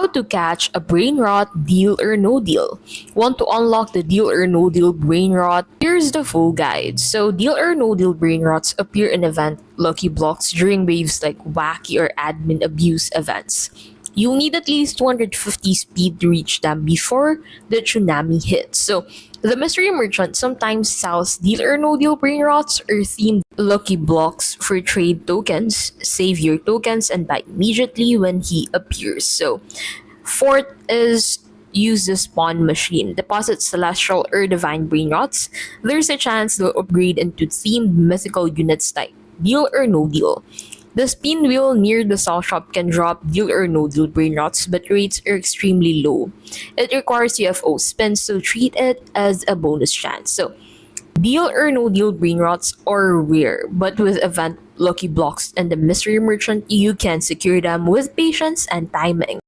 How to catch a Brainrot deal or no deal. Want to unlock the deal or no deal Brainrot? Here's the full guide. So deal or no deal Brainrots appear in event lucky blocks during waves like wacky or admin abuse events. You'll need at least 250 speed to reach them before the tsunami hits. So the mystery merchant sometimes sells deal or no deal Brainrots or themed lucky blocks for trade tokens. Save your tokens and buy immediately when he appears. So fourth is use the spawn machine. Deposit celestial or divine Brainrots. There's a chance they'll upgrade into themed mythical units type deal or no deal. The spin wheel near the sell shop can drop deal or no deal Brainrots, but rates are extremely low. It requires UFO spins, so treat it as a bonus chance. So, deal or no deal Brainrots are rare, but with event lucky blocks and the mystery merchant, you can secure them with patience and timing.